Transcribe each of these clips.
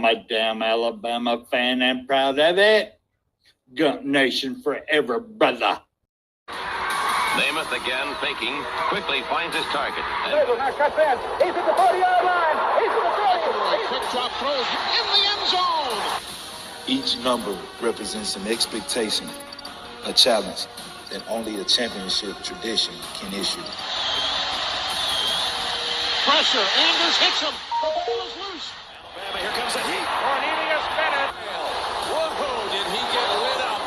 A damn Alabama fan and proud of it. Gump Nation forever, brother. Namath again faking, quickly finds his target. Cuts in. He's at the 40-yard line. He's at the 30. Quick drop throws in the end zone. Each number represents an expectation, a challenge that only a championship tradition can issue. Pressure. Anders hits him. The ball is loose. Alabama, here comes the heat. Cornelius Bennett. Whoa, did he get lit up?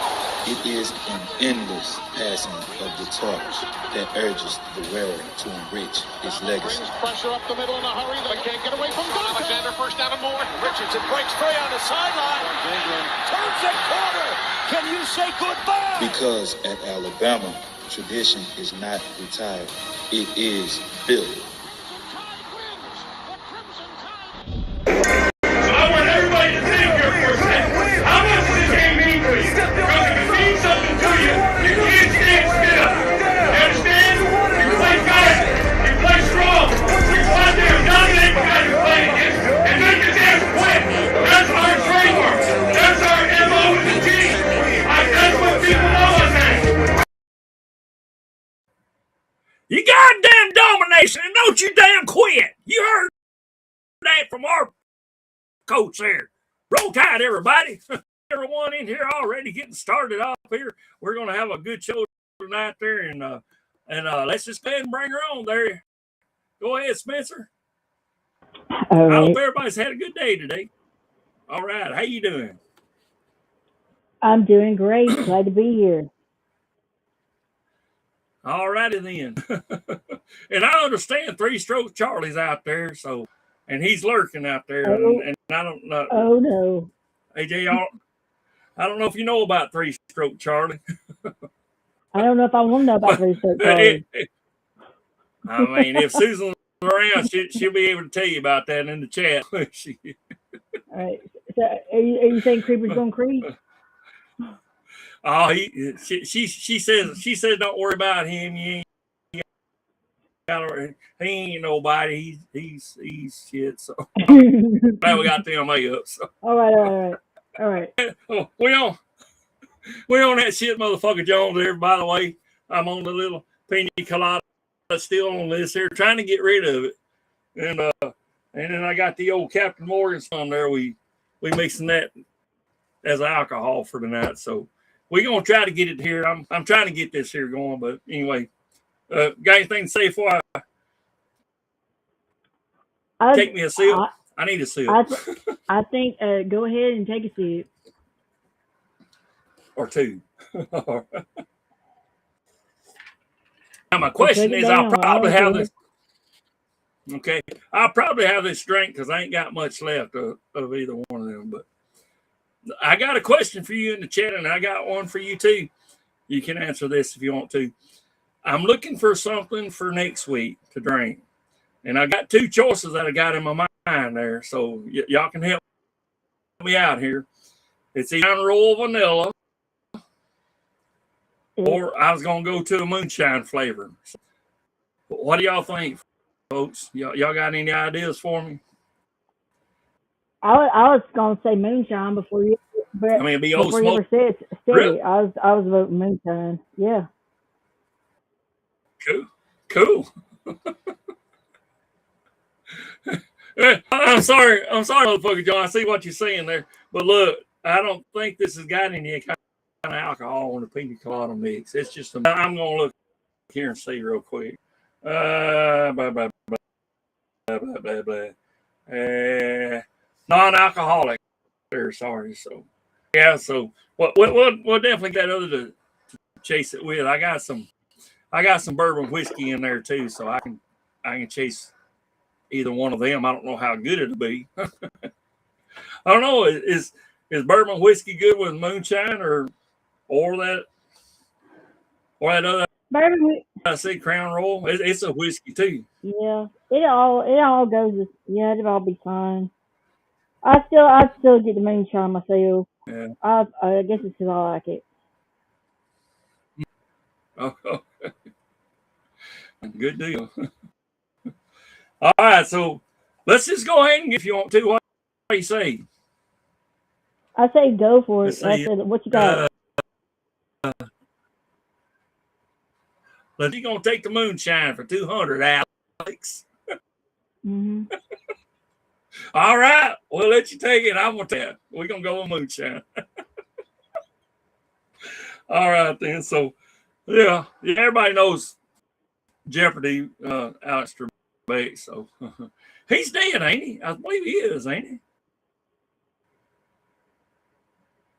It is an endless passing of the torch that urges the wearer to enrich his legacy. Brings pressure up the middle in a hurry. They can't get away from Duncan. Alexander first down and more. Richardson breaks free on the sideline. Turns that corner. Can you say goodbye? Because at Alabama, tradition is not retired. It is built. You goddamn domination, and don't you damn quit. You heard that from our coach there. Roll Tide, everybody. Everyone in here already getting started off here. We're going to have a good show tonight there, and let's just go ahead and bring her on there. Go ahead, Spencer. All right. I hope everybody's had a good day today. All right, how you doing? I'm doing great. Glad to be here. All righty then. And I understand Three Stroke Charlie's out there, so, and he's lurking out there. And I don't know. Oh, no. AJ, I don't know if you know about Three Stroke Charlie. I don't know if I want to know about Three Stroke Charlie. I mean, if Susan's around, she'll be able to tell you about that in the chat. All right. So are you saying Creeper's going to creep? Oh, she says don't worry about him. He ain't nobody. He's shit. So glad we got them up. So All right. Oh, we on that shit, motherfucker Jones there. By the way, I'm on the little pina colada still on this here, trying to get rid of it. And then I got the old Captain Morgan son there. We mixing that as alcohol for tonight. So we're gonna try to get it here. I'm trying to get this here going, but anyway, got anything to say before I take me a sip? I need a sip. I think go ahead and take a sip. Or two. Now my question is, I'll probably have this. Okay, I'll probably have this drink because I ain't got much left of either one of them. But I got a question for you in the chat, and I got one for you too. You can answer this if you want to. I'm looking for something for next week to drink, and I got two choices that I got in my mind there. So y'all can help me out here. It's either roll vanilla, or I was gonna go to a moonshine flavor. What do y'all think, folks? Y'all got any ideas for me? I was gonna say moonshine before you, but I mean, it'd be old before you ever smoke. said steady. I was voting moonshine. Yeah. Cool. I'm sorry, motherfucker John. I see what you're saying there, but look, I don't think this has got any kind of alcohol in the pina colada mix. It's just I'm going to look here and see real quick. Blah, blah, blah, blah, blah, blah. Non-alcoholic. There, sorry. So, yeah. So, we'll definitely get other to chase it with. I got some bourbon whiskey in there too, so I can chase either one of them. I don't know how good it'll be. I don't know. Is bourbon whiskey good with moonshine or that other? Bourbon. I see Crown Royal. It's a whiskey too. Yeah, it all goes. Yeah, it'll all be fine. I still get the moonshine myself. Yeah. I guess it's because I like it. Oh, good deal. All right, so let's just go ahead and if you want to. What do you say? I say go for it. Say, what you got? But you're gonna take the moonshine for 200, Alex. Mm-hmm. All right, we'll let you take it. I'm gonna tell you. We're gonna go with moonshine. All right then. So yeah, everybody knows Jeopardy, Alex Trebek. So he's dead, ain't he? I believe he is, ain't he?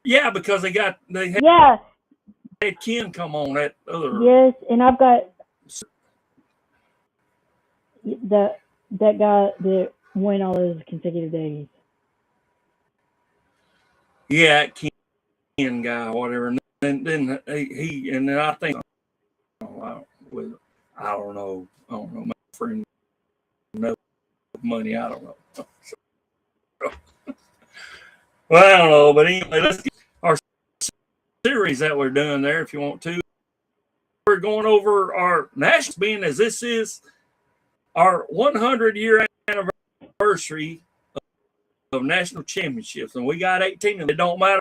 Yeah, because they had Ken come on that other. Yes, and I've got that guy that went all those consecutive days. Yeah, Ken guy, whatever. And then he and then I think I don't know, my friend, no money, I don't know. Well, I don't know, but anyway, let's get our series that we're doing there if you want to. We're going over our national, being as this is our 100-year anniversary of national championships, and we got 18, and it don't matter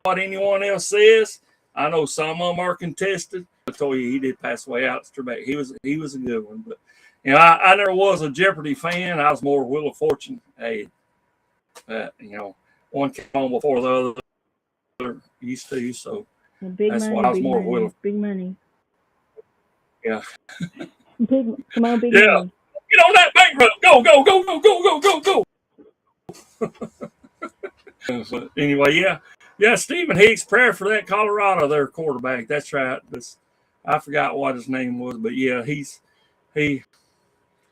what anyone else says. I know some of them are contested. I told you he did pass away, Alex Trebek. He was a good one, but I never was a Jeopardy fan. I was more Wheel of Fortune. Hey, one came on before the other used to, so that's why I was more Wheel of big money. Yeah. Come on, big yeah. money. Get on that bankrupt. Go, go, go, go, go, go, go, go. But anyway, yeah, Stephen Hicks, prayer for that Colorado, their quarterback. That's right. I forgot what his name was, but yeah, he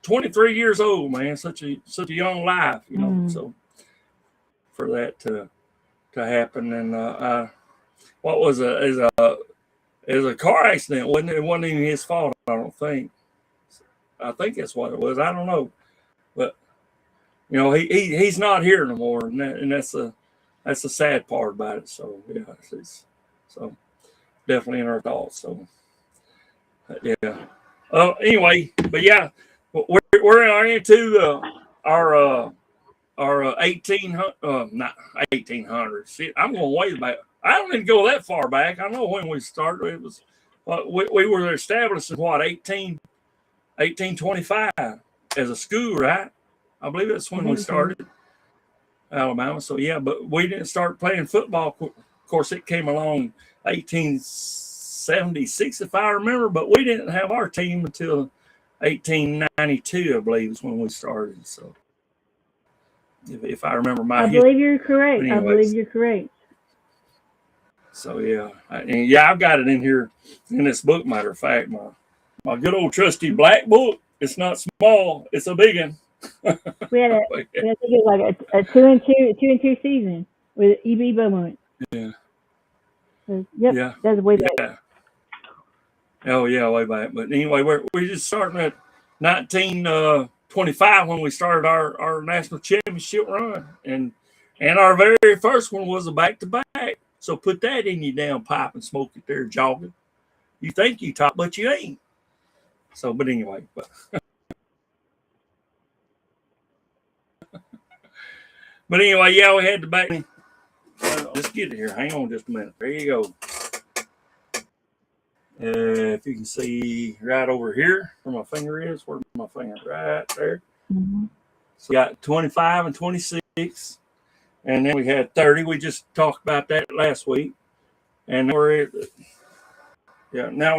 23 years old, man. Such a young life, so for that to happen. And what was it was a car accident, wasn't it? It wasn't even his fault, I don't think. I think that's what it was. I don't know, but he's not here no more, and that's the sad part about it. So yeah, so definitely in our thoughts. So yeah. Anyway, but yeah, we're into our 1800, not 1800s. I'm going way back. I don't even go that far back. I know when we started. It was we were established in 1825 as a school, right? I believe that's when we started Alabama. So yeah, but we didn't start playing football. Of course, it came along 1876, if I remember. But we didn't have our team until 1892, I believe, is when we started. So if I remember my, I believe you're correct. I believe you're correct. So yeah, I've got it in here in this book. Matter of fact, my good old trusty black book. It's not small; it's a big one. We had like a 2-2 season with E.B. Beaumont. Yeah. Yep. Yeah. That's way back. Yeah. Oh yeah, way back. But anyway, we're just starting at 1925 when we started our national championship run, and our very first one was a back-to-back. So put that in your damn pipe and smoke it there, jogging. You think you top, but you ain't. So, but anyway, but anyway, yeah, we had to back. Just get it here. Hang on just a minute. There you go. If you can see right over here where my finger is, where's my finger? Right there. Mm-hmm. So we got 25 and 26. And then we had 30. We just talked about that last week. And now we're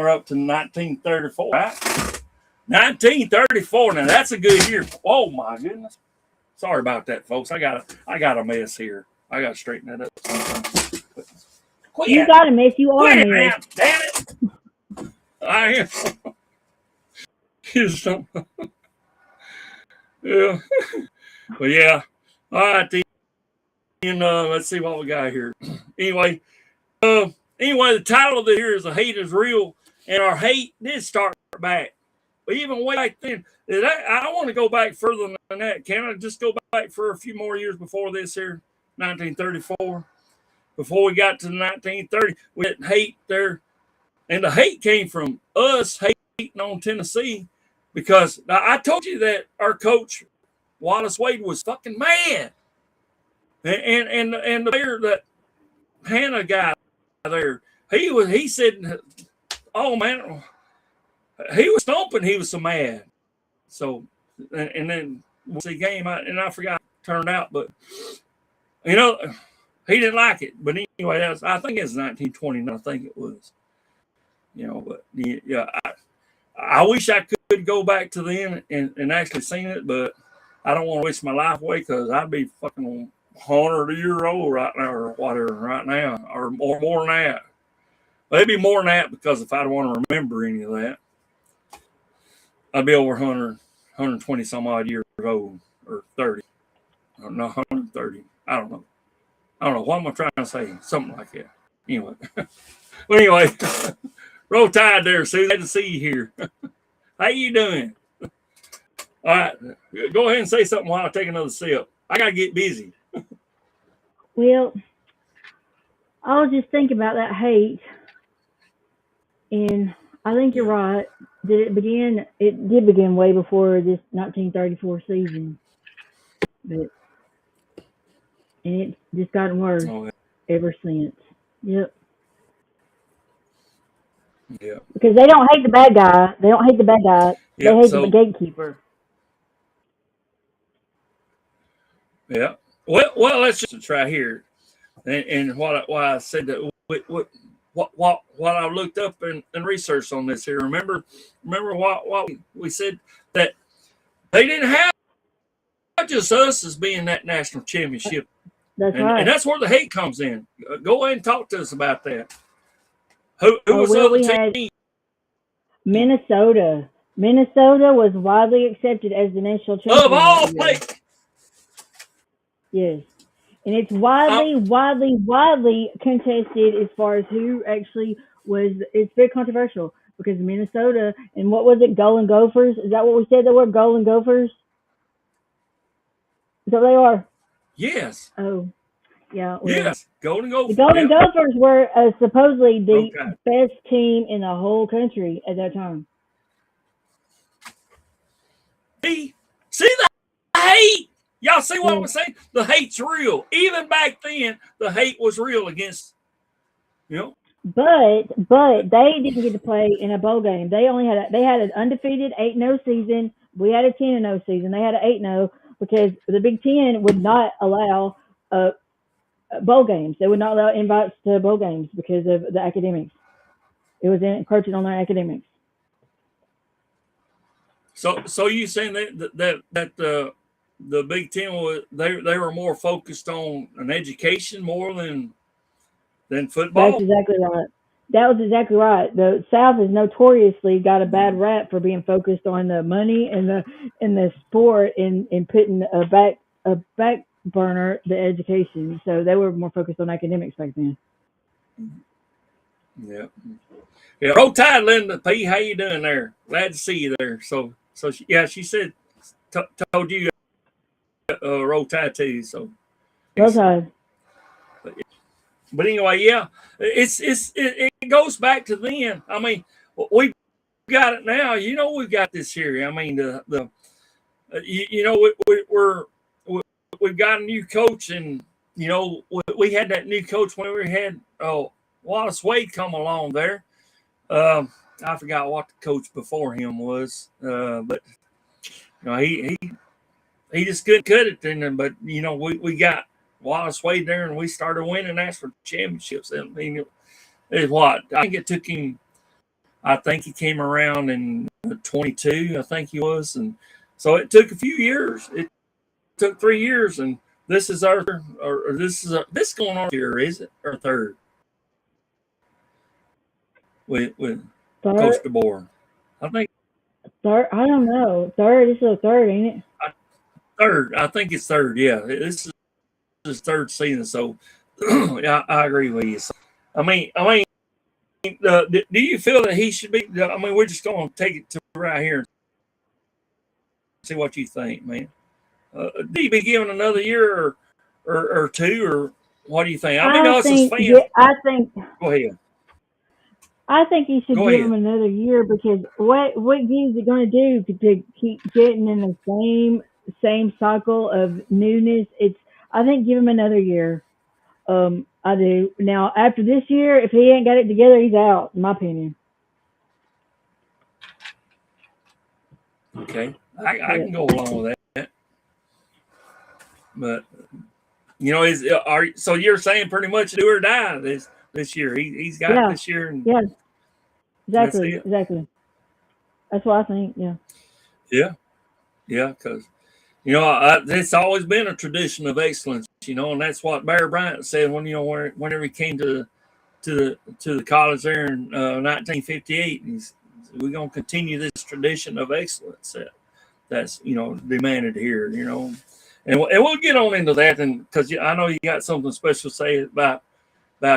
up to 1934. Right? 1934. Now that's a good year. Oh my goodness. Sorry about that, folks. I got a mess here. I got to straighten that up. Quit. You got a mess. You are a mess. Man. Damn it. I am. Here's something. Yeah. But yeah. All right. And let's see what we got here. Anyway, the title of the year is "The Hate Is Real," and our hate did start back. But even way back then, I don't want to go back further than that. Can I just go back for a few more years before this here, 1934? Before we got to 1930, we had hate there. And the hate came from us hating on Tennessee because I told you that our coach, Wallace Wade, was fucking mad. And the player, that Hannah guy there, he said, oh man, he was stomping, he was so mad. So, and then we'll see game, and I forgot how it turned out, but he didn't like it. But anyway, I think it's 1929, I think it was. But yeah, I wish I could go back to then and actually seen it, but I don't want to waste my life away because I'd be fucking 100-year old right now or whatever right now, or more than that. Maybe more than that, because if I don't want to remember any of that, I'd be over 100, 120 some odd years old, or 30. No, 130. I don't know. What am I trying to say? Something like that. Anyway. Well, anyway, roll tide there, Sue. Glad to see you here. How you doing? All right. Go ahead and say something while I take another sip. I got to get busy. Well, I was just thinking about that hate, and I think you're right. It did begin way before this 1934 season, and it's just gotten worse ever since. Yep. Yeah. Because they don't hate the bad guy. They don't hate the bad guy. They hate the gatekeeper. Yeah. Well, let's just try here, and why I said that. What I looked up and researched on this here. Remember what we said, that they didn't have just us as being that national championship. That's right. And that's where the hate comes in. Go ahead and talk to us about that. Who was the other team? Minnesota. Minnesota was widely accepted as the national champion. Of all places. Yes. And it's widely contested as far as who actually was. It's very controversial because Minnesota, and what was it, Golden Gophers? Is that what we said they were, Golden Gophers? Is that what they are? Yes. Oh, yeah. Well, yes, Golden Gophers. The Golden Gophers were supposedly the best team in the whole country at that time. See the hate? Y'all see what I'm saying? The hate's real. Even back then, the hate was real against, But they didn't get to play in a bowl game. They had an undefeated 8-0 season. We had a 10-0 season. They had an 8-0 because the Big Ten would not allow bowl games. They would not allow invites to bowl games because of the academics. It was encroaching on their academics. So you saying that the Big Ten they were more focused on an education more than football? That's exactly right. That was exactly right. The South has notoriously got a bad rap for being focused on the money and the sport and putting a back burner the education. So they were more focused on academics back then. Yeah. Roll Tide, Linda P. How you doing there? Glad to see you there. So she said told you Roll Tide too. So Roll Tide. But anyway, yeah, it goes back to then. I mean, we've got it now. We've got this here. I mean, we've got a new coach, and we had that new coach when we had Wallace Wade come along there. I forgot what the coach before him was, but he just couldn't cut it. But we got Wallace Wade there, and we started winning national championships. I mean, it's what I think it took him. I think he came around in 22. I think he was, and so it took a few years. It took 3 years, and this is this going on here, is it, or third? With Coach DeBoer, I think third. I don't know. Third. This is a third, ain't it? Third. I think it's third. Yeah, this is his third season. So, yeah, I agree with you. So, I mean, do you feel that he should be? I mean, we're just going to take it to right here and see what you think, man. Do he be given another year or two, or what do you think? I mean, us as fans. Yeah, I think. Go ahead. I think you should give him another year, because what is it going to do to keep getting in the same cycle of newness? I think give him another year. I do. Now, after this year, if he ain't got it together, he's out, in my opinion. Okay, I can go along with that. But so you're saying pretty much do or die this year. He's got this year. And yeah, exactly. That's what I think. Yeah. Yeah, because it's always been a tradition of excellence. And that's what Barry Bryant said whenever he came to the college there in 1958. We're gonna continue this tradition of excellence that's demanded here. And we'll get on into that, and because I know you got something special to say about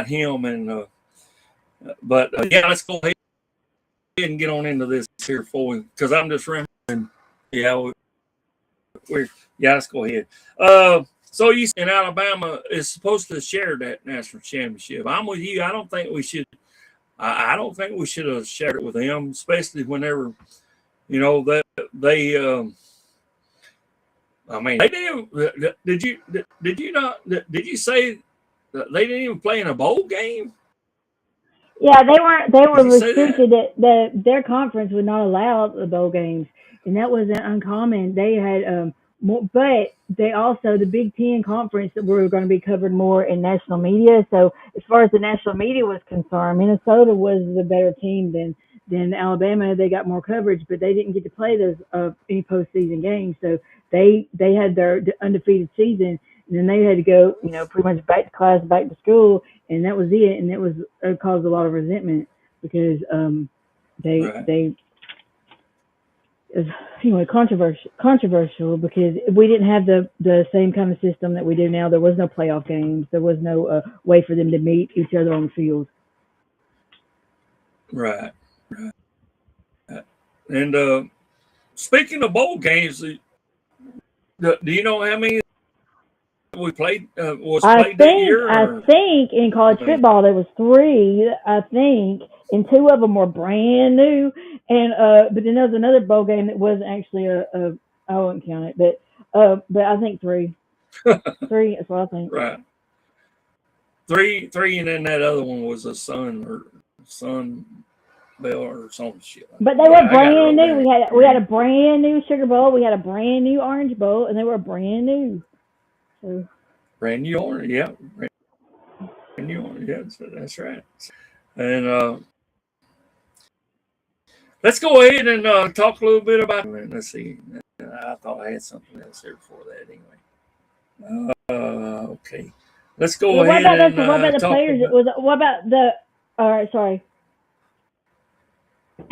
him, and let's go ahead and get on into this here for you, because I'm just remembering. Yeah, let's go ahead. So you in Alabama is supposed to share that national championship. I'm with you. I don't think we should. I don't think we should have shared it with them, especially whenever that they. I mean, they didn't. Did you say that they didn't even play in a bowl game? Yeah, they weren't. They were restricted. Their conference would not allow the bowl games, and that wasn't uncommon. They had but they also, the Big Ten conference, that were going to be covered more in national media. So as far as the national media was concerned, Minnesota was the better team than Alabama. They got more coverage, but they didn't get to play those any postseason games. So they had their undefeated season, and then they had to go, pretty much back to class, back to school, and that was it. And it caused a lot of resentment, because they anyway, controversial because we didn't have the same kind of system that we do now. There was no playoff games. There was no way for them to meet each other on the field. Right. And speaking of bowl games, do you know how many we played? That year? I think in college football there was 3. I think, and 2 of them were brand new. And but then there was another bowl game that wasn't actually I wouldn't count it, but I think 3. 3 is what I think. Right. 3, and then that other one was a Sun Bell or some shit. But they were brand new. We had a brand new Sugar Bowl. We had a brand new Orange Bowl, and they were brand new. So. Brand new orange, yeah. Brand new orange, yeah. That's right. And let's go ahead and talk a little bit about. Let's see. I thought I had something else there before that. Anyway. Okay. Let's go ahead and what about the players? What about the? All right, sorry.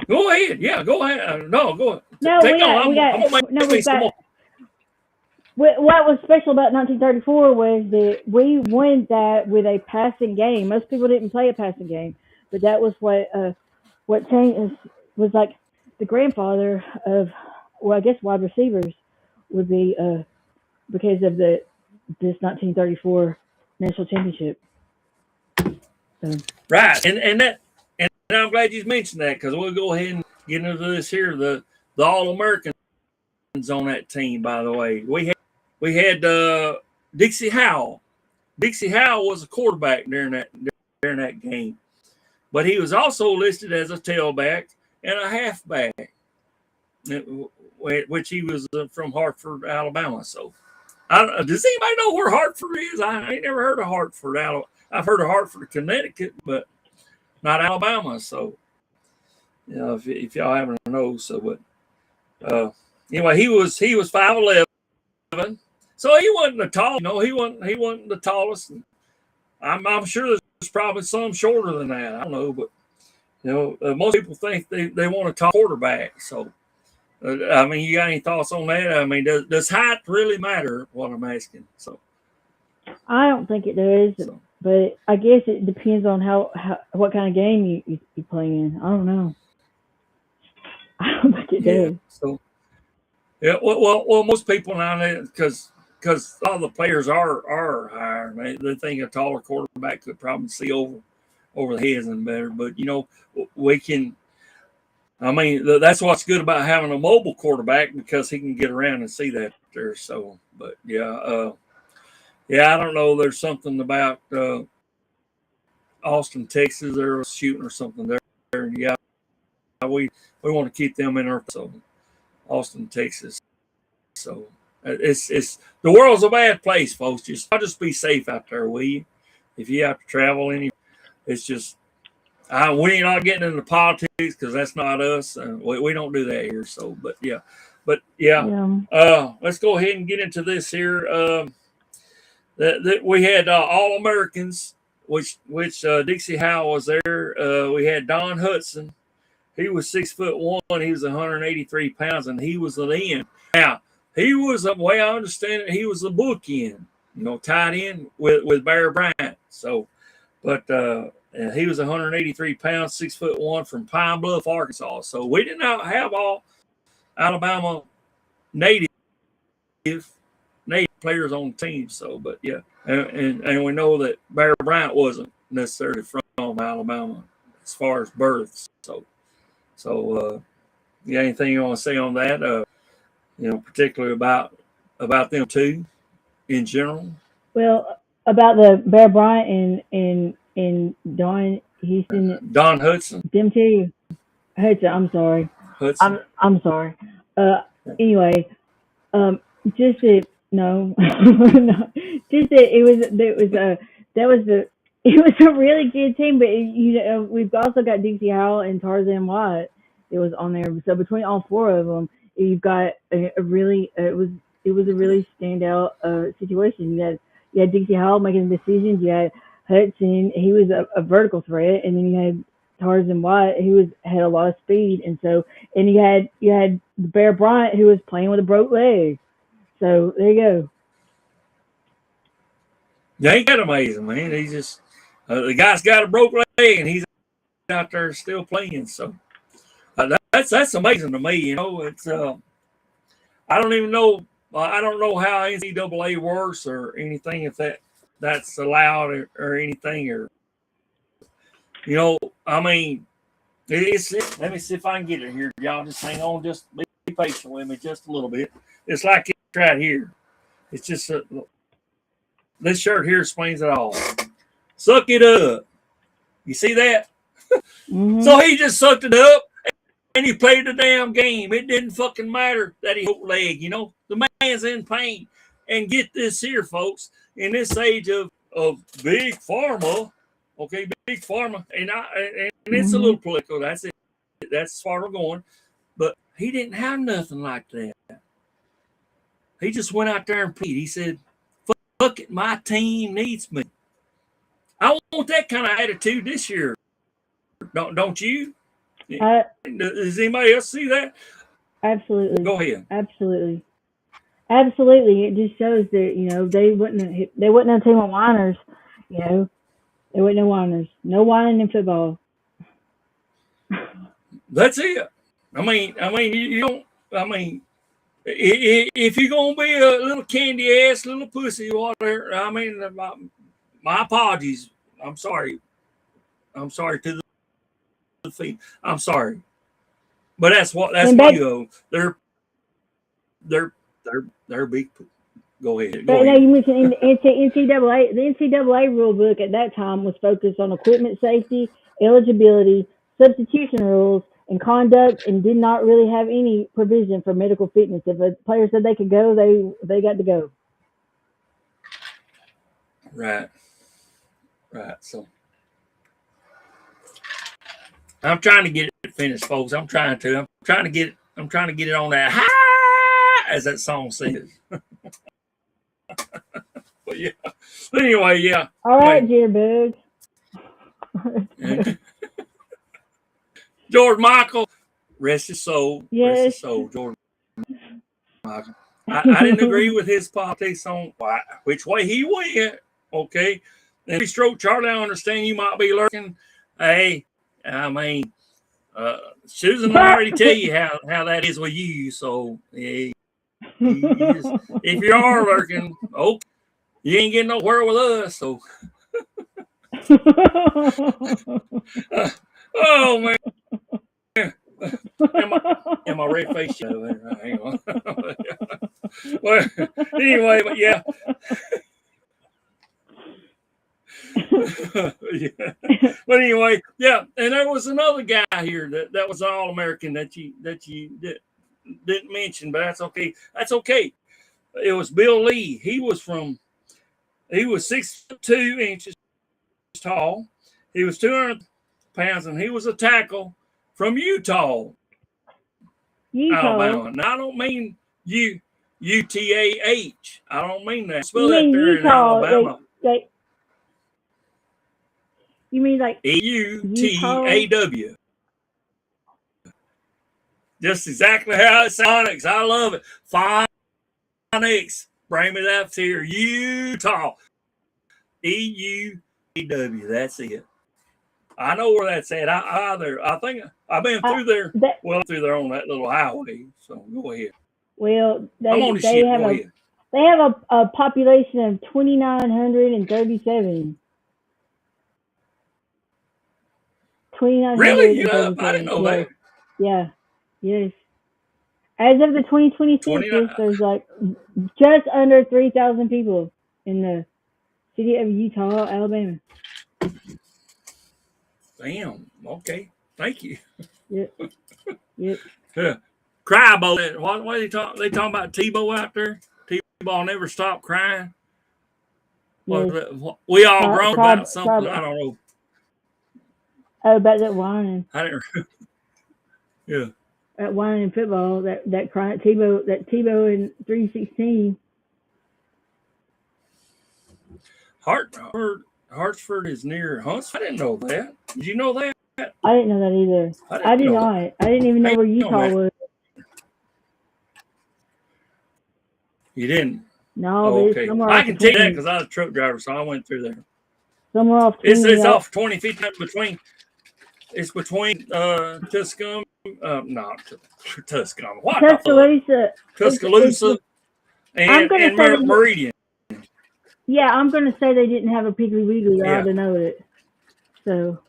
Go ahead. Yeah, go ahead. No, go ahead. No, we got. What was special about 1934 was that we won that with a passing game. Most people didn't play a passing game, but that was what changed. Was like the grandfather of, I guess, wide receivers would be because of this 1934 national championship. Right, and I'm glad you mentioned that, because we'll go ahead and get into this here. The All-Americans on that team, by the way, we had Dixie Howell. Dixie Howell was a quarterback during that game, but he was also listed as a tailback and a halfback, which he was from Hartford, Alabama. So Does anybody know where Hartford is? I ain't never heard of Hartford. I've heard of Hartford, Connecticut, but not Alabama. So, if y'all happen to know, so but anyway, he was 5'11", so he wasn't the tall. He wasn't the tallest. I'm sure there's probably some shorter than that. I don't know, but most people think they want a tall quarterback. So, I mean, you got any thoughts on that? I mean, does height really matter? What I'm asking. So, I don't think it does, but I guess it depends on how what kind of game you play in. I don't know. I don't think it does. So, well, most people now, because all the players are higher. They think a taller quarterback could probably see over the heads and better. But we can. I mean, that's what's good about having a mobile quarterback, because he can get around and see that there. So, but I don't know. There's something about Austin, Texas. They're shooting or something there. And we want to keep them in our Austin, Texas. So it's the world's a bad place, folks. Just be safe out there, will you? If you have to travel it's just we're not getting into politics, because that's not us. We don't do that here. So, let's go ahead and get into this here. That we had All Americans, which Dixie Howell was there. We had Don Hudson. He was 6'1". He was 183 pounds, and he was an end. Now, he was, the way I understand it, he was the bookend, tied in with Barry Bryant. So, but he was 183 pounds, 6'1", from Pine Bluff, Arkansas. So we did not have all Alabama native players on the team. So, but yeah, and we know that Barry Bryant wasn't necessarily from Alabama as far as births. So, you got anything you want to say on that? Particularly about them two in general. Well, about the Bear Bryant and Don Houston. Don Hudson. Them two. Hudson. I'm sorry. Hudson. I'm sorry. Anyway, just that no, no, just that it was a really good team, but we've also got Dixie Howell and Tarzan White that was on there. So between all four of them, you've got it was a really standout situation. You had Dixie Howell making the decisions. You had Hudson, he was a vertical threat, and then you had Tarzan White, who had a lot of speed, and you had Bear Bryant, who was playing with a broke leg. So there you go. Yeah, ain't that amazing, man? He just the guy's got a broke leg, and he's out there still playing. So that's amazing to me. It's I don't even know. I don't know how NCAA works or anything, if that's allowed or anything, or I mean, let me see if I can get it here. Y'all just hang on, just be patient with me just a little bit. It's like it's right here. It's just this shirt here explains it all. Suck it up. You see that? Mm-hmm. So he just sucked it up and he played the damn game. It didn't fucking matter that he broke leg. The man's in pain. And get this here, folks. In this age of big pharma, okay, big pharma, and it's a little political. That's it. That's as far as we're going. But he didn't have nothing like that. He just went out there and played. He said, "Fuck it, my team needs me." I want that kind of attitude this year. Don't you? Does anybody else see that? Absolutely. Go ahead. Absolutely. It just shows that they wouldn't have a team of whiners. There wasn't no whiners. No whining in football. That's it. I mean, you don't. I mean, if you're gonna be a little candy ass little pussy, whatever. I mean, my apologies. I'm sorry. I'm sorry to the feet. I'm sorry, but that's what they're big. Go ahead. But you mentioned NCAA. The NCAA rule book at that time was focused on equipment safety, eligibility, substitution rules, and conduct, and did not really have any provision for medical fitness. If a player said they could go, they got to go. Right. So I'm trying to get it finished, folks. I'm trying to get it on that high, as that song says. But yeah. Anyway, yeah. All right, Jitterbug. George Michael, rest his soul. Yes. Rest his soul, George Michael. I didn't agree with his politics on which way he went. Okay. And if he stroked Charlie, I understand you might be lurking. Hey, I mean, Susan already tell you how that is with you. So yeah, if you are lurking, you ain't getting nowhere with us. So, oh man. And my red face show. Hang on. Well, anyway, but yeah. Yeah. But anyway, yeah. And there was another guy here that was All-American that you didn't mention, but that's okay. That's okay. It was Bill Lee. He was 6'2" tall. He was 200 pounds, and he was a tackle from Utah. Alabama. Now, I don't mean UTAH. I don't mean that. Spell that there in Alabama. You mean like EUTAW. Just exactly how it sounds. I love it. Phonics. Bring me that here. Utah. EUTAW. That's it. I know where that's at. I think I've been through there. Through there on that little highway. So go ahead. Well, they have a population of 2,937. 2,937. Really? Yeah, I didn't know that. Yeah. Yes. As of the 2020 census, there's like just under 3,000 people in the city of Utah, Alabama. Damn. Okay. Thank you. Yep. Yep. Yeah. Crybo. What are they talking? They talking about Tebow out there? Tebow never stopped crying. Yes. We all grown about something. I don't know. Oh, about that whining. I didn't. Yeah. That whining in football. That crying Tebow. That Tebow in 316. Hartsford is near Huntsville. I didn't know that. Did you know that? I didn't know that either. I did not. I didn't even know where Utah was. You didn't? No, okay. I can tell you that because I was a truck driver, so I went through there. Somewhere off. It's off 2050 between. It's between Tuscaloosa. Not Tuscaloosa. What? Tuscaloosa and Meridian. Yeah, I'm going to say they didn't have a Piggly Wiggly. I ought to know it. So,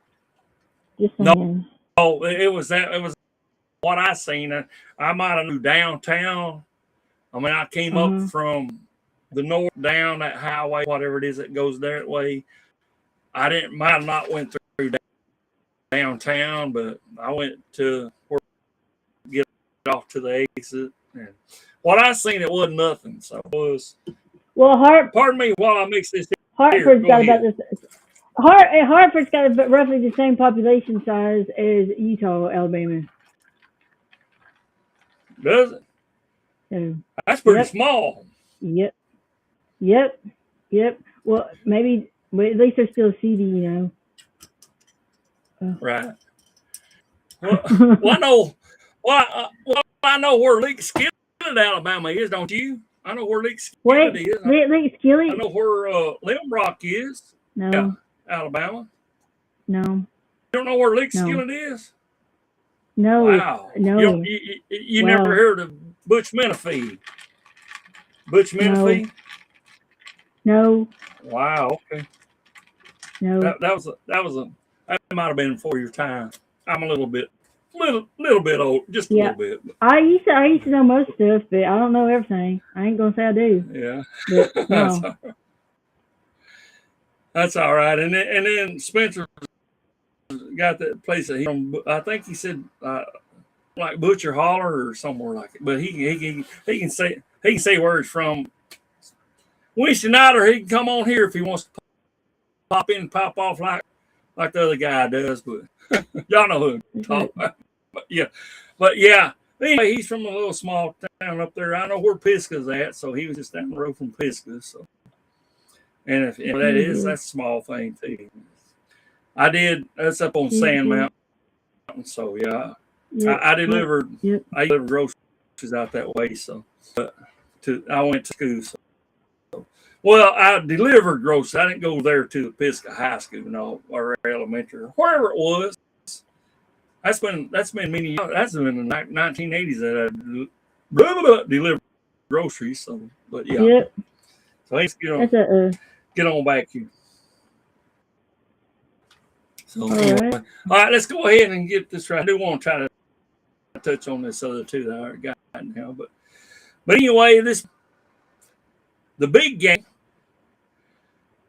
just saying. No, it was that. It was what I seen. I might have knew downtown. I mean, I came up from the north down that highway, whatever it is that goes that way. Might have not went through downtown, but I went to get off to the exit. And what I seen, it wasn't nothing. So it was. Well, pardon me while I mix this. Hartford's got about this. Hartford's got roughly the same population size as Utah, Alabama. Does it? So, that's pretty small. Yep. Well, maybe, but at least they're still seedy, you know. Right. Well, I know where Leak Skillet, Alabama is, don't you? I know where Leak Skillet is. Leak Skillet? I know where Limrock is. No. Yeah, Alabama. No. You don't know where Leak Skillet is? No. Wow. No. You never heard of Butch Menifee? Butch Menifee? No. Wow. Okay. No. That might have been before your time. I'm a little bit old, just a little bit. I used to know most stuff, but I don't know everything. I ain't gonna say I do. Yeah. But, no. That's all right. And then Spencer got that place that I think he said like Butcher Holler or somewhere like it. But he can say where he's from. Wednesday night, or he can come on here if he wants to pop in and pop off like the other guy does. But y'all know who I'm talking about. But yeah. Anyway, he's from a little small town up there. I know where Pisgah's at, so he was just down the road from Pisgah. So, and if that is, that's a small thing too. That's up on Sand Mountain. So yeah, I delivered. I delivered groceries out that way. So, I went to school. So, well, I delivered groceries. I didn't go there to the Pisgah High School, or elementary, or wherever it was. That's been many years. That's been the 1980s that I delivered groceries. So, but yeah. Yep. So let's get on back here. So anyway, all right, let's go ahead and get this right. I do want to try to touch on this other two that I already got now, but anyway, the big game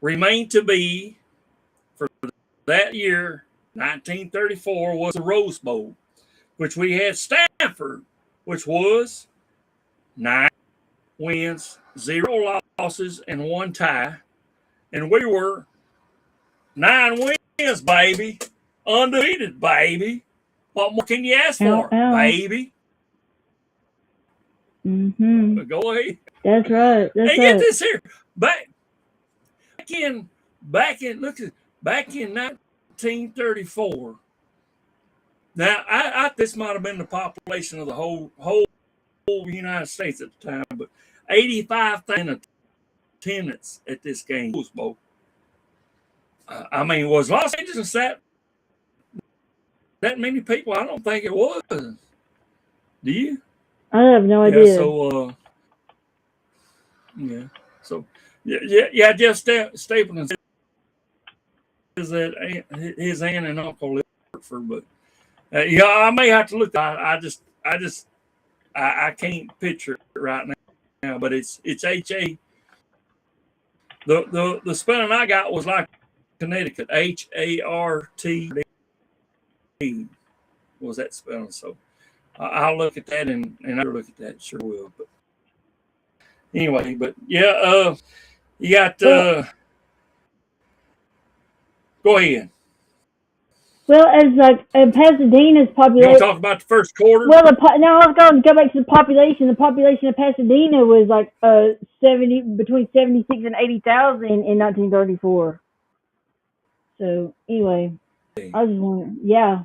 remained to be for that year. 1934 was the Rose Bowl, which we had Stanford, which was 9 wins, 0 losses, and 1 tie. And we were 9 wins, baby. Undefeated, baby. What more can you ask for, baby? Mm-hmm. Go ahead. That's right. Get this here. Back in 1934. Now, this might have been the population of the whole United States at the time, but 85,000 attendance at this game. I mean, was Los Angeles that many people? I don't think it was. Do you? I have no idea. So, Jeff Stapleton is that his aunt and uncle lived for, but I may have to look. I can't picture it right now, but it's HA. The spelling I got was like Connecticut, HART was that spelling. So I'll look at that and I'll look at that. Sure will. But anyway, yeah, you got. Go ahead. Well, as Pasadena's population. You want to talk about the first quarter? Well, I was going to go back to the population. The population of Pasadena was like between 76 and 80,000 in 1934. So anyway, I was just wondering, yeah.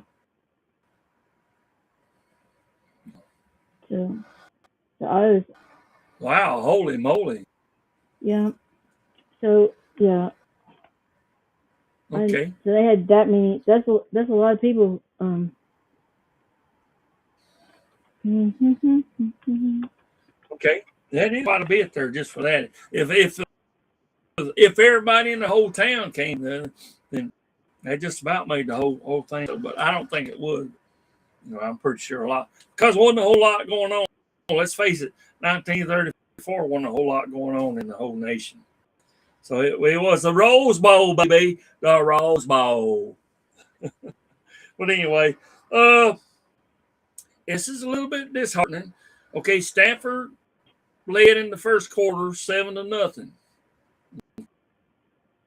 So I was. Wow! Holy moly! Yeah. So yeah. Okay. So they had that many. That's a lot of people. Okay, that is quite a bit there just for that. If everybody in the whole town came, then that just about made the whole thing. But I don't think it would. I'm pretty sure a lot because wasn't a whole lot going on. Let's face it, 1934 wasn't a whole lot going on in the whole nation. So it was the Rose Bowl, baby, the Rose Bowl. But anyway, this is a little bit disheartening. Okay, Stanford led in the first quarter 7-0.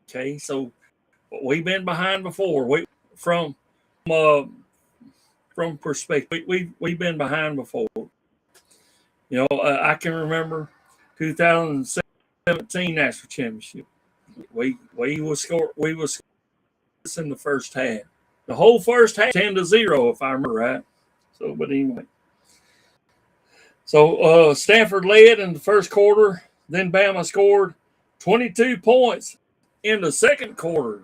Okay, so we've been behind before. From perspective, we've been behind before. I can remember 2017 national championship. We was in the first half. The whole first half 10-0, if I remember right. So, but anyway. So Stanford led in the first quarter. Then Bama scored 22 points in the second quarter.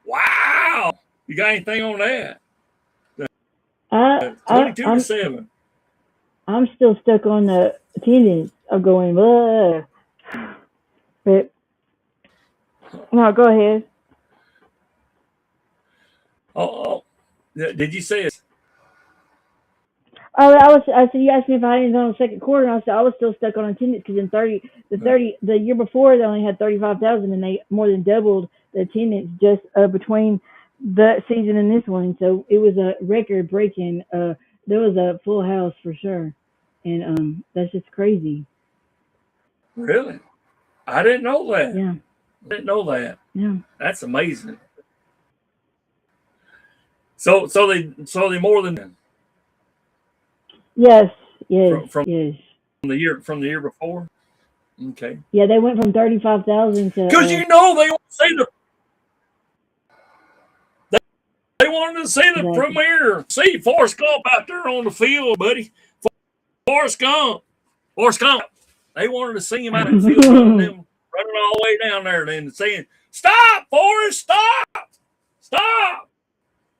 Wow! You got anything on that? 22-7. I'm still stuck on the attendance of going, but no, go ahead. Oh, did you say it? I said you asked me if I had anything on the second quarter, and I said I was still stuck on attendance because the year before they only had 35,000, and they more than doubled the attendance just between the season and this one. So it was a record breaking. There was a full house for sure, and that's just crazy. Really? I didn't know that. Yeah. I didn't know that. Yeah. That's amazing. So they more than Yes. from Yes. the year before. Okay. Yeah, they went from 35,000 to. Because they want to see they wanted to see the premiere. See Forrest Gump out there on the field, buddy. Forrest Gump. They wanted to see him out in the field running all the way down there and saying, "Stop, Forrest! Stop!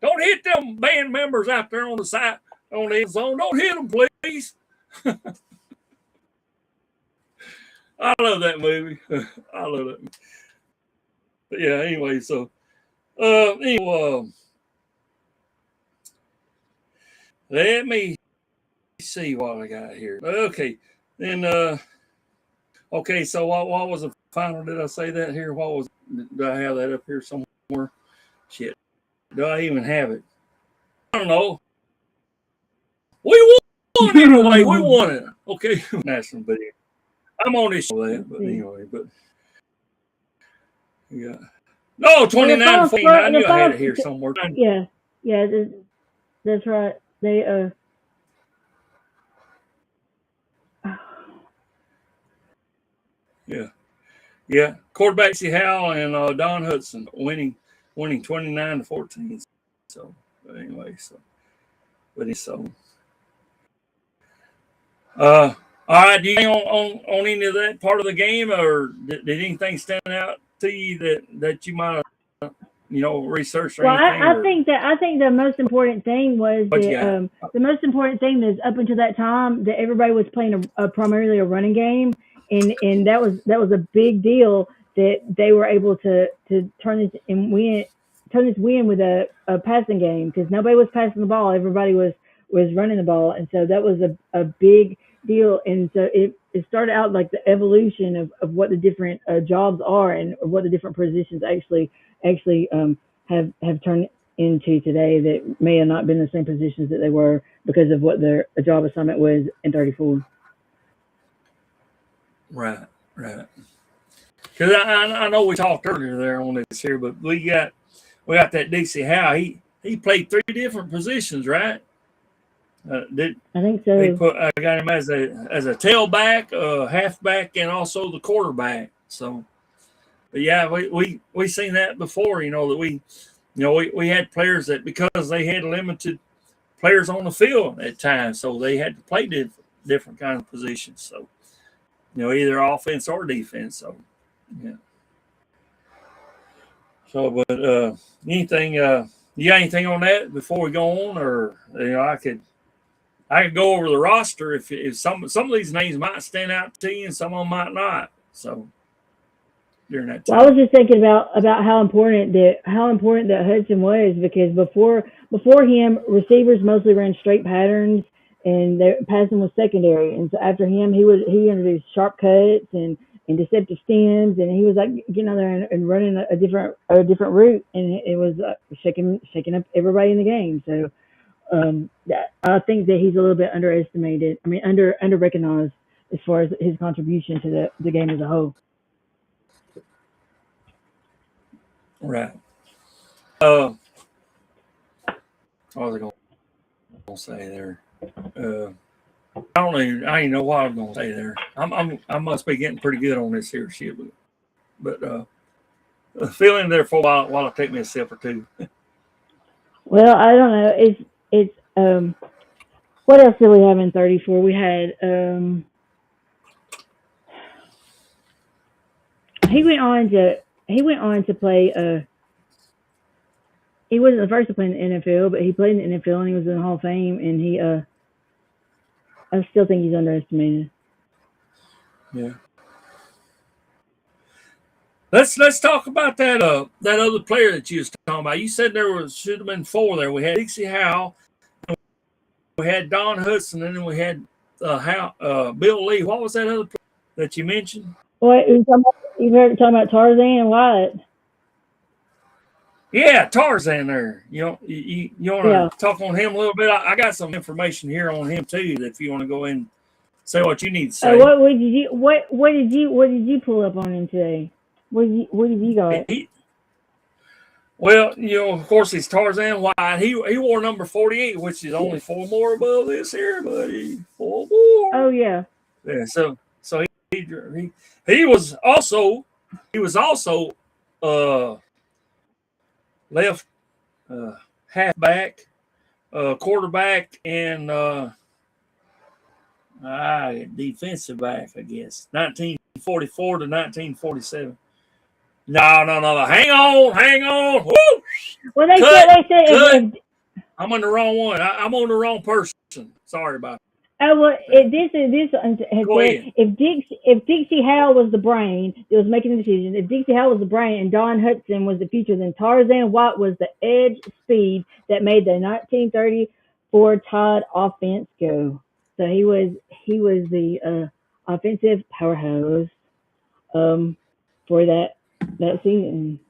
Don't hit them band members out there on the side on the end zone. Don't hit them, please." I love that movie. I love that movie. But yeah, anyway, so let me see what I got here. Okay. Then okay, so what was the final? Did I say that here? What was do I have that up here somewhere? Shit. Do I even have it? I don't know. We won anyway. We won it. Okay. National video. I'm on this show that, but anyway, but yeah. No, 29-14. I knew I had it here somewhere. Yeah. That's right. They Yeah. Quarterback C. Howell and Don Hudson winning 29-14. So anyway, all right. Do you think on any of that part of the game, or did anything stand out to you that you might have researched or anything? I think the most important thing was that the most important thing is up until that time that everybody was playing primarily a running game, and that was a big deal that they were able to turn this win with a passing game, because nobody was passing the ball, everybody was running the ball, and so that was a big deal. And so it started out like the evolution of what the different jobs are and what the different positions actually have turned into today, that may have not been the same positions that they were because of what their job assignment was in 34. Right. Because I know we talked earlier there on this here, but we got that DC Howe. He played 3 different positions, right? I think so. I got him as a tailback, halfback, and also the quarterback. So, but yeah, we seen that before. That we had players that, because they had limited players on the field at times, so they had to play different kind of positions. So, either offense or defense. So, yeah. So, but anything? You got anything on that before we go on, or I could go over the roster if some of these names might stand out to you and some of them might not. So during that time. Well, I was just thinking about how important that Hudson was, because before him, receivers mostly ran straight patterns and their passing was secondary. And so after him, he introduced sharp cuts and deceptive stems, and he was like getting out there and running a different route, and it was shaking up everybody in the game. So I think that he's a little bit underestimated. I mean, under recognized as far as his contribution to the game as a whole. Right. What was I going to say there? I don't even know what I was going to say there. I must be getting pretty good on this here shit, but fill in there for a while it'll take me a sip or two. Well, I don't know. It's what else did we have in 34? We had he went on to play. He wasn't the first to play in the NFL, but he played in the NFL and he was in the Hall of Fame. And he, I still think he's underestimated. Yeah. Let's talk about that other player that you was talking about. You said should have been 4 there. We had Dixie Howe, we had Don Hudson, and then we had Bill Lee. What was that other player that you mentioned? Well, you heard talking about Tarzan and Wyatt. Yeah, Tarzan there. You want to talk on him a little bit? I got some information here on him too, if you want to go in Say what you need to say. What did you pull up on him today? What did you got? Well, of course, he's Tarzan White. He wore number 48, which is only 4 more above this here, buddy. 4 more. Oh yeah. Yeah. So he was also left halfback, quarterback, and defensive back, I guess. 1944 to 1947. No. Hang on. Woo! Well, they said I'm on the wrong one. I'm on the wrong person. Sorry about that. Oh well, if Dixie Howell was the brain that was making the decisions, if Dixie Howell was the brain and Don Hudson was the future, then Tarzan White was the edge speed that made the 1934 Tide offense go. So he was the offensive powerhouse for that season.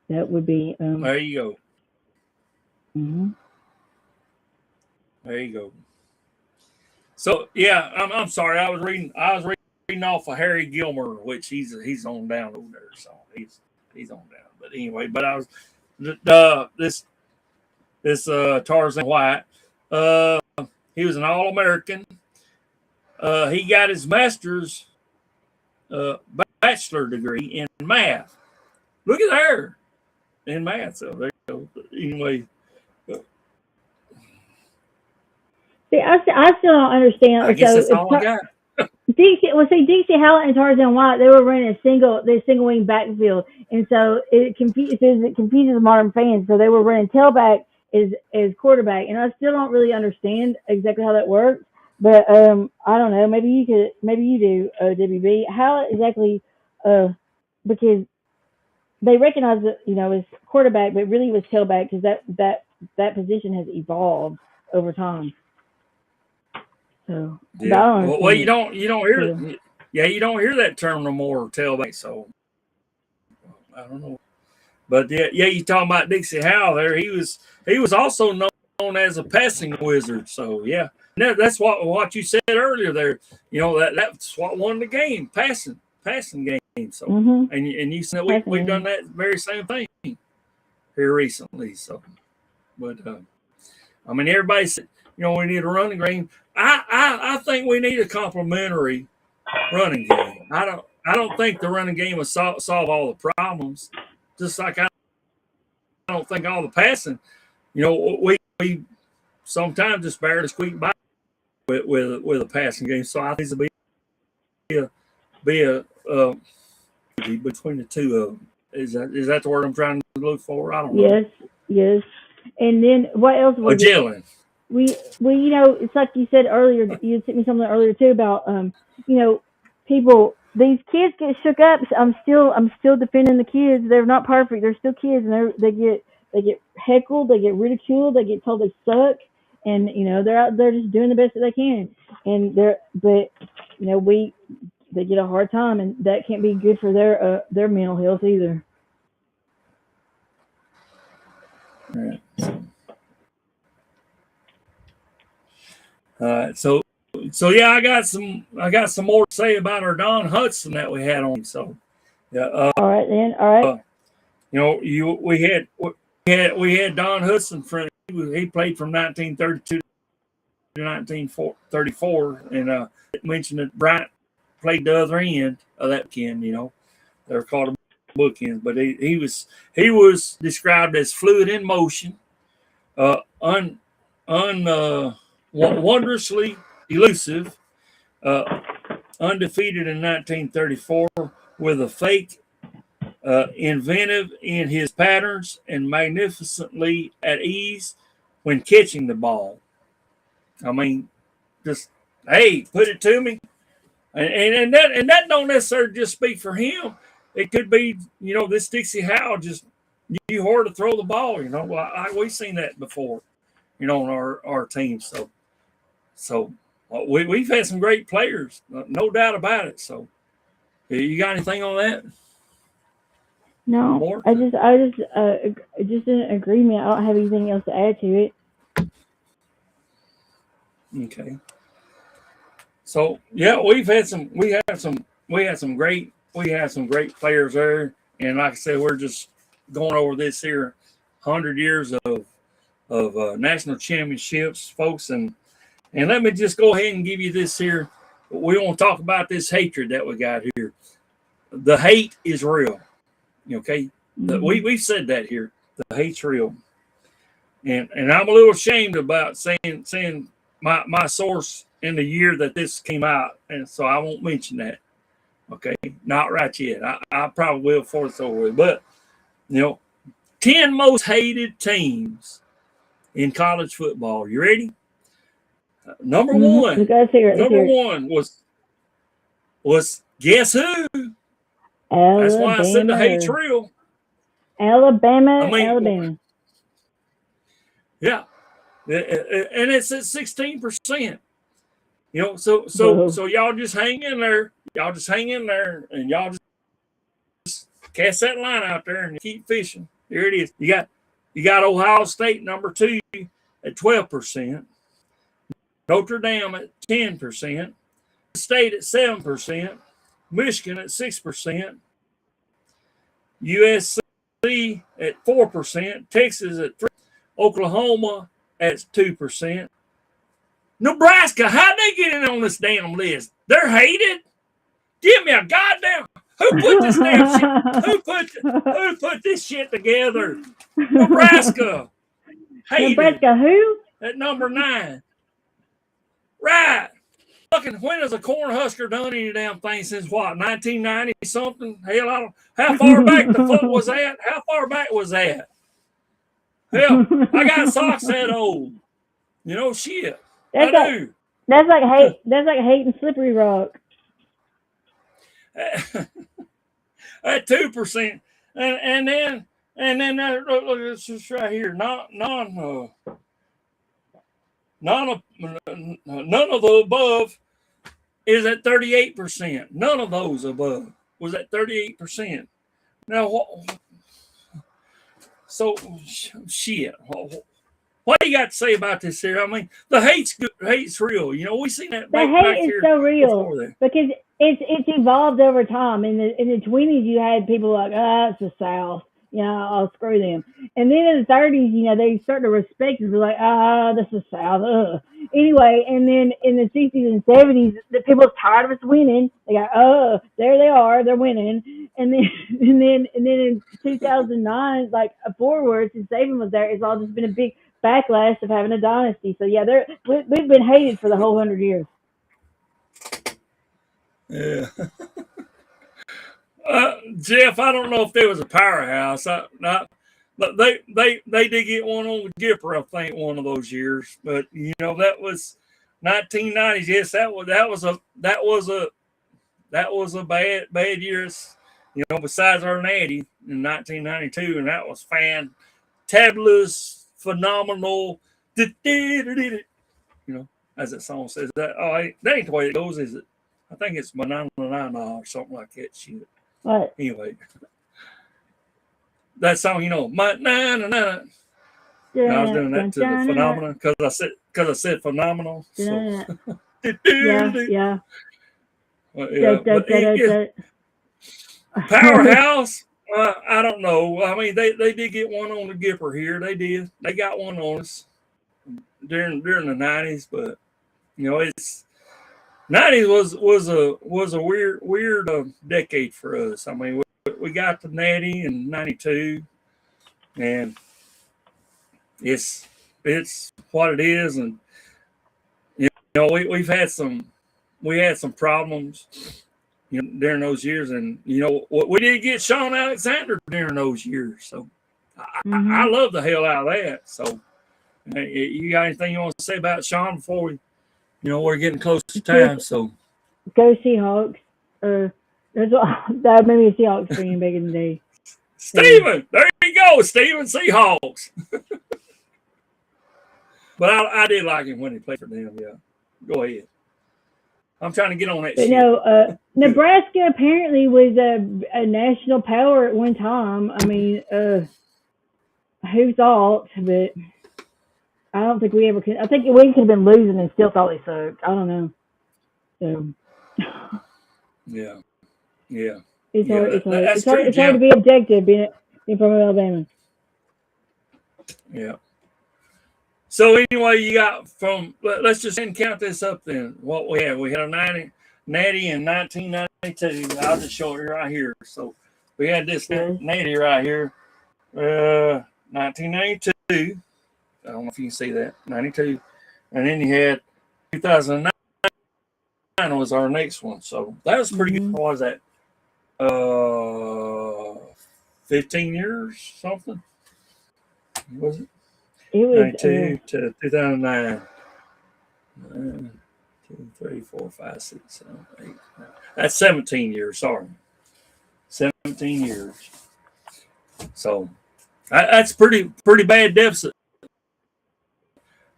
That would be there you go. Mm-hmm. There you go. So yeah, I'm sorry. I was reading off of Harry Gilmer, which he's on down over there. So he's on down. But anyway, I was this Tarzan White. He was an All-American. He got his master's bachelor degree in math. Look at there in math. So there you go. Anyway. See, I still don't understand. I guess that's all I got. Dixie Howell and Tarzan White, they were running a single wing backfield, and so it confuses modern fans. So they were running tailback as quarterback, and I still don't really understand exactly how that works. But I don't know. Maybe you do, WB. How exactly? Because they recognize that as quarterback, but really was tailback because that position has evolved over time. So, yeah. Well, you don't hear you don't hear that term no more, tailback. So I don't know, but yeah, you talking about Dixie Howell there? He was also known as a passing wizard. So yeah, that's what you said earlier there. That's what won the game, passing game. So and you said we've done that very same thing here recently. So, but I mean, everybody said we need a running game. I think we need a complementary running game. I don't think the running game will solve all the problems. Just like I don't think all the passing. We sometimes just barely squeak by with a passing game. So I think it'll be a between the two of them. Is that the word I'm trying to look for? I don't know. Yes. And then what else was Magellan. It's like you said earlier. You sent me something earlier too about people. These kids get shook up. I'm still defending the kids. They're not perfect. They're still kids, and they get heckled. They get ridiculed. They get told they suck, and they're out there just doing the best that they can. And they get a hard time, and that can't be good for their mental health either. All right. All right, so yeah, I got some more to say about our Don Hudson that we had on. So yeah, all right then. All right. We had Don Hudson he played from 1932 to 1934, and mentioned that Bryant played the other end of that weekend. They're called bookends, but he was described as fluid in motion, wondrously elusive, undefeated in 1934, with a fake, inventive in his patterns, and magnificently at ease when catching the ball. I mean, just hey, put it to me, and that don't necessarily just speak for him. It could be this Dixie Howell just knew hard to throw the ball. We've seen that before. On our team. So we've had some great players, no doubt about it. So, you got anything on that? No, more? I just in agreement. I don't have anything else to add to it. Okay. So yeah, we had some great players there, and like I said, we're just going over this here 100 years of national championships, folks, and let me just go ahead and give you this here. We want to talk about this hatred that we got here. The hate is real. Okay, we've said that here. The hate's real, and I'm a little ashamed about saying my source in the year that this came out, and so I won't mention that. Okay, not right yet. I probably will before it's over with. But 10 most hated teams in college football. You ready? Number one. Number one was guess who? Alabama. That's why I said the hate's real. Alabama. Yeah, and it's at 16%. So y'all just hang in there. Y'all just hang in there, and y'all just cast that line out there and keep fishing. Here it is. You got Ohio State number 2 at 12%, Notre Dame at 10%, State at 7%, Michigan at 6%, USC at 4%, Texas at 3%, Oklahoma at 2%. Nebraska, how'd they get in on this damn list? They're hated. Give me a goddamn. Who put this damn shit? Who put this shit together? Nebraska. Hated. Nebraska who? At number 9. Right. Fucking when has a Cornhusker done any damn thing since what? 1990 something? Hell, I don't. How far back the fuck was that? How far back was that? Hell, I got socks that old. Shit. That's like hating Slippery Rock. At 2%, and then it's just right here. None of the above is at 38%. None of those above was at 38%. Now, so shit. What do you got to say about this here? I mean, the hate's real. We seen that. The hate is so real because it's evolved over time. In the 20s, you had people like, it's the South. I'll screw them. And then in the 30s, they start to respect it. They're like, that's the South. Ugh. Anyway, and then in the 60s and 70s, the people are tired of us winning. They go, there they are, they're winning. And then in 2009, like forward since Saban was there, it's all just been a big backlash of having a dynasty. So yeah, we've been hated for the whole 100 years. Yeah. Jeff, I don't know if there was a powerhouse. But they did get one on the Gipper, I think, one of those years. But that was 1990s. Yes, that was a bad year. Besides our natty in 1992, and that was fantabulous, phenomenal. As that song says. That ain't the way it goes, is it? I think it's banana or something like that shit. What? Anyway, that song, my na. Yeah, I was doing that to the phenomenon because I said phenomenal. So. Yeah. Powerhouse. I don't know. I mean, they did get one on the Gipper here. They did. They got one on us during the 90s, but it's 90s was a weird decade for us. I mean, we got the Natty in 92, and it's what it is, and we had some problems during those years, and we did get Sean Alexander during those years, so I love the hell out of that. So, you got anything you want to say about Sean before we? We're getting close to time, so go Seahawks. That made me a Seahawks fan back in the day. Steven, there you go, Steven, Seahawks. But I did like him when he played for them. Yeah, go ahead. I'm trying to get on that. But Nebraska apparently was a national power at one time. I mean, who thought? But I don't think we ever could. I think we could have been losing and still thought they sucked. I don't know. So. Yeah. It's Yeah, hard. It's hard. that's It's hard. true, It's hard to Jim. be objective being from Alabama. Yeah. So anyway, you got from. Let's just count this up then. What we had a natty in 1992. I'll just show it right here. So we had this natty right here, 1992. I don't know if you can see that, 92, and then you had 2009 was our next one. So that was pretty good. What was that? 15 years, something. Was it? It was 92 to 2009. 2, 3, 4, 5, 6, 7, 8, 9. That's 17 years. Sorry, 17 years. So that's pretty bad deficit.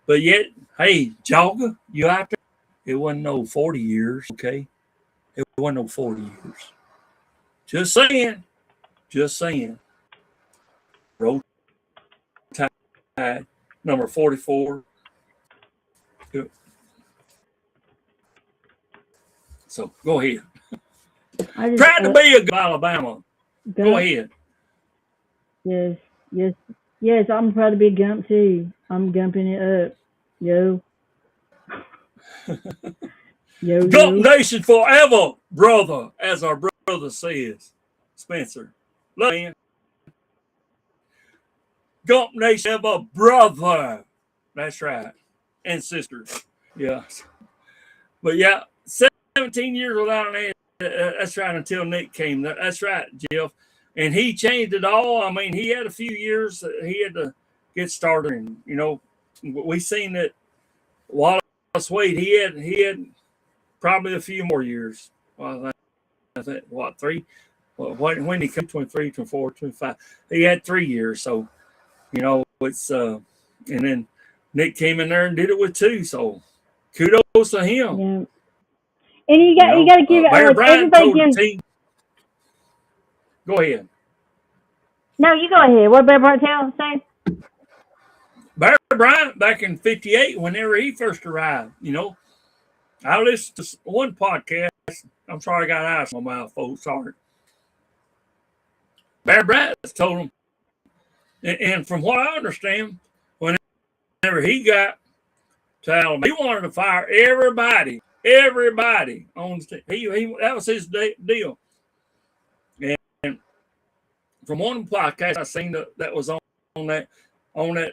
But yet, hey, Jogga, you out there? It wasn't no 40 years, okay? It wasn't no 40 years. Just saying. Roll Tide, number 44. So go ahead. Try to be a good Alabama. Go ahead. Yes. I'm proud to be a Gump too. I'm gumping it up, yo. Gump Nation forever, brother, as our brother says, Spencer. Love you. Gump Nation ever, brother. That's right, and sisters. Yeah, but yeah, 17 years without an. That's right, until Nick came. That's right, Jeff. And he changed it all. I mean, he had a few years that he had to get started. And, you know, we seen that Wallace Wade, he had probably a few more years. Well, I think, what, 3? Well, when he came 23, 24, 25, he had 3 years. So, you know, it's and then Nick came in there and did it with 2. So, kudos to him. Yeah. And you got to give it. Bear Bryant told the team. Go ahead. No, you go ahead. What Bear Bryant say? Bear Bryant back in '58, whenever he first arrived, you know, I listened to one podcast. I'm sorry I got ice on my mouth, folks. Sorry. Bear Bryant told him, and from what I understand, whenever he got to Alabama, he wanted to fire everybody on the team. He that was his deal. And from one podcast I seen that was on that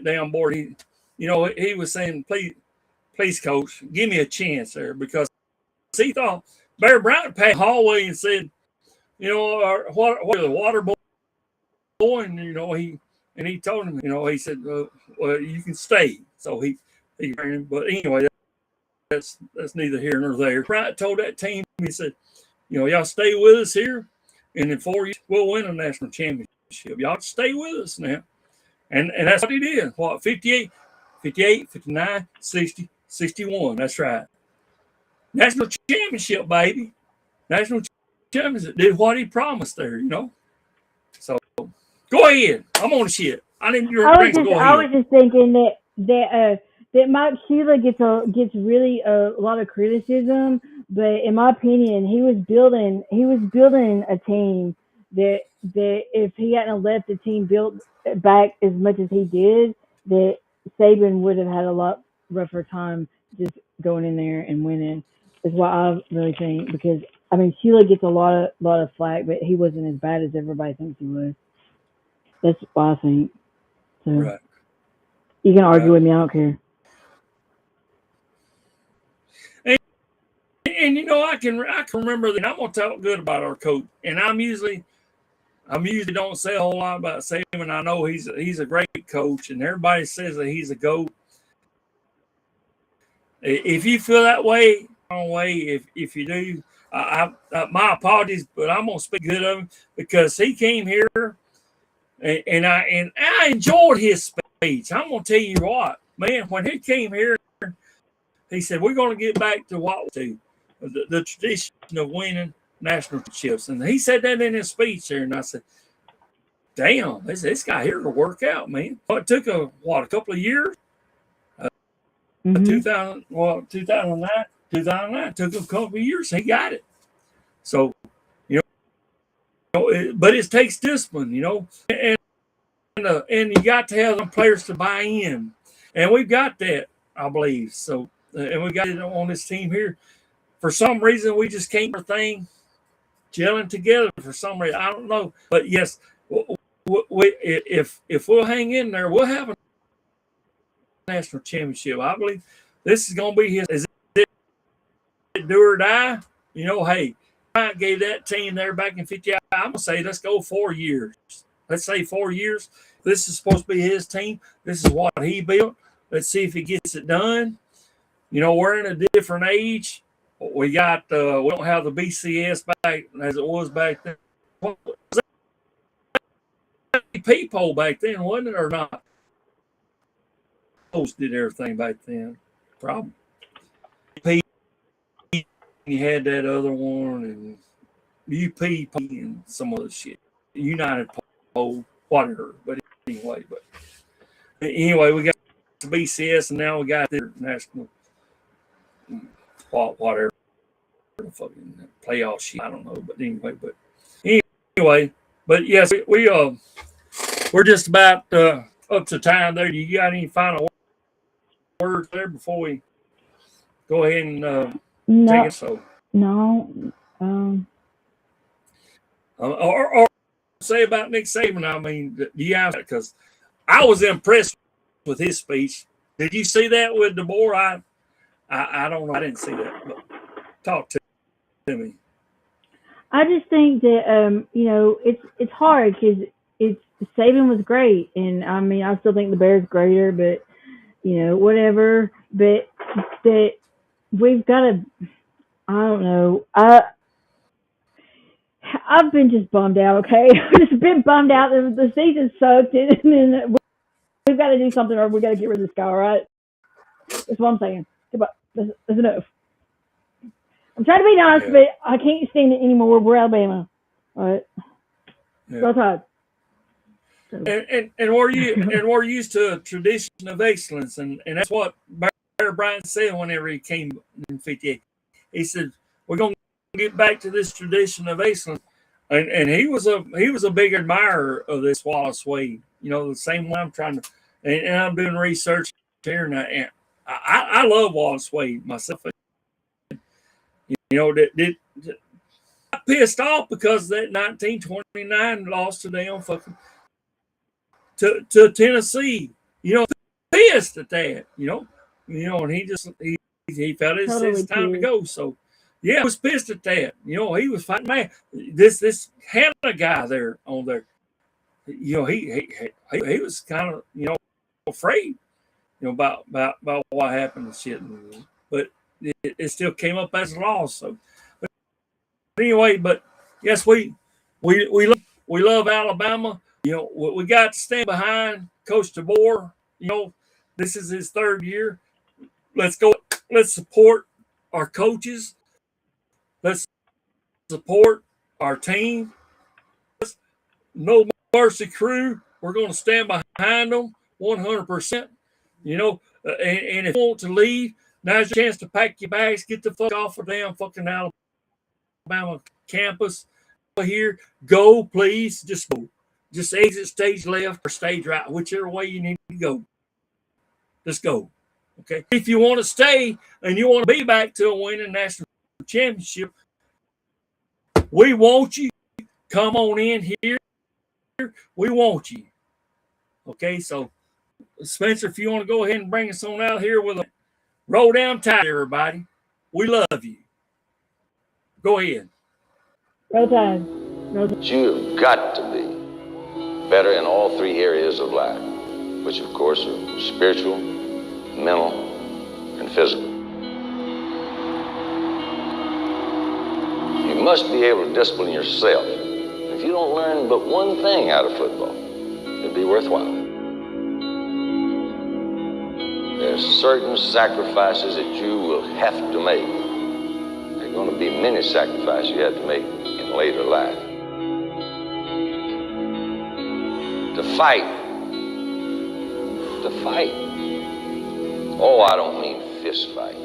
damn board, he was saying, please, coach, give me a chance there, because he thought Bear Bryant passed the hallway and said, you know, what are the water boy? And you know, he told him, you know, he said, well, you can stay. So he but anyway, that's neither here nor there. Bryant told that team, he said, you know, y'all stay with us here, and in 4 years we'll win a national championship. Y'all stay with us now. And that's what he did. What, 58, 59, 60, 61. That's right. National championship, baby. National championship. Did what he promised there, you know. So go ahead. I'm on the shit. I didn't go ahead. I was just thinking that Mike Sheila gets really a lot of criticism, but in my opinion, he was building a team that if he hadn't left the team built back as much as he did, that Saban would have had a lot rougher time just going in there and winning. Is what I really think, because I mean Sheila gets a lot of flack, but he wasn't as bad as everybody thinks he was. That's what I think. So right. You can argue with me, I don't care. And you know, I can remember that. I'm gonna talk good about our coach, and I'm usually don't say a whole lot about Saban. I know he's a great coach, and everybody says that he's a GOAT. If you feel that way, wrong way. If you do, my apologies, but I'm gonna speak good of him, because he came here, and I enjoyed his speech. I'm gonna tell you what, man. When he came here, he said we're gonna get back to what we do. The tradition of winning national championships. And he said that in his speech there. And I said, damn, this guy here to work out, man. It took a couple of years? 2009? 2009. Took him a couple of years. He got it. So, but it takes discipline, and you got to have them players to buy in, and we've got that, I believe. So, and we got it on this team here. For some reason, we just can't get everything gelling together. For some reason, I don't know, but yes, if we'll hang in there, we'll have a national championship. I believe this is going to be his. Is it do or die? Hey, I gave that team there back in 50. I'm going to say let's go 4 years. Let's say 4 years. This is supposed to be his team. This is what he built. Let's see if he gets it done. We're in a different age. We got we don't have the BCS back as it was back then. What was that peephole back then, wasn't it, or not? Post did everything back then. Probably. You had that other one, and UP and some other shit. United Pole, whatever. But anyway, we got the BCS, and now we got the national, whatever, fucking playoff shit. I don't know, but anyway, but yes, we're just about up to time there. Do you got any final words there before we go ahead and take it? So no. Or say about Nick Saban. I mean, do you have it? Because I was impressed with his speech. Did you see that with DeBoer? I don't know. I didn't see that, but talk to me. I just think that it's hard because Saban was great, and I mean I still think the Bears greater, but whatever. But that we've got to. I don't know. I've been just bummed out, okay? I've just been bummed out. The season sucked, and then we've got to do something or we've got to get rid of this guy, all right? That's what I'm saying. That's enough. I'm trying to be nice, but I can't stand it anymore. We're Alabama, all right? Go Tide. And we're used to a tradition of excellence, and that's what Barry Bryant said whenever he came in 58. He said, we're going to get back to this tradition of excellence. And he was a big admirer of this Wallace Wade. The same way I'm trying to, and I'm doing research here, and I love Wallace Wade myself. That got pissed off because that 1929 loss to damn fucking to Tennessee. Pissed at that. And he felt it's time to go. So. Yeah, I was pissed at that. He was fighting man. This Hannah guy there on there. He was kind of afraid about what happened and shit. But it still came up as a loss. So, but anyway, but yes, we love Alabama. We got to stand behind Coach DeBoer. This is his third year. Let's go. Let's support our coaches. Let's support our team. No mercy crew. We're going to stand behind them 100%. And if you want to leave, now's your chance to pack your bags, get the fuck off of damn fucking Alabama campus here. Go, please. Just go. Just exit stage left or stage right, whichever way you need to go. Just go. Okay. If you want to stay and you want to be back to a winning national championship, we want you. Come on in here. We want you. Okay, so Spencer, if you want to go ahead and bring us on out here with a roll down tide, everybody. We love you. Go ahead. Roll Tide. You've got to be better in all three areas of life, which of course are spiritual, mental, and physical. You must be able to discipline yourself. If you don't learn but one thing out of football, it'll be worthwhile. There's certain sacrifices that you will have to make. There are going to be many sacrifices you have to make in later life. To fight. Oh, I don't mean fist fight.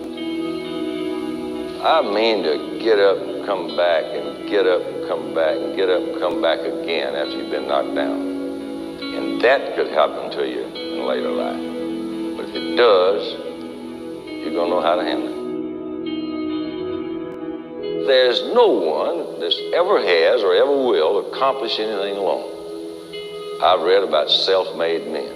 I mean to get up and come back and get up and come back and get up and come back again after you've been knocked down. And that could happen to you in later life. But if it does, you're going to know how to handle it. There's no one that ever has or ever will accomplish anything alone. I've read about self-made men.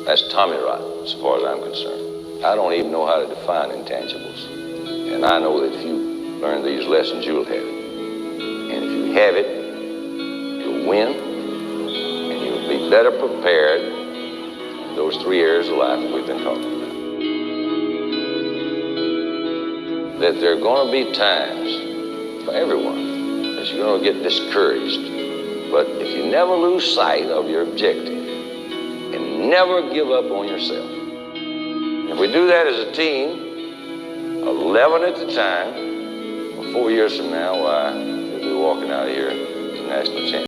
That's Tommy rot, as far as I'm concerned. I don't even know how to define intangibles. And I know that if you learn these lessons, you'll have it. And if you have it, you'll win, and you'll be better prepared in those 3 areas of life that we've been talking about. That there are going to be times for everyone that you're going to get discouraged. But if you never lose sight of your objective and never give up on yourself, if we do that as a team, 11 at the time, 4 years from now, why, we'll be walking out of here as national champions.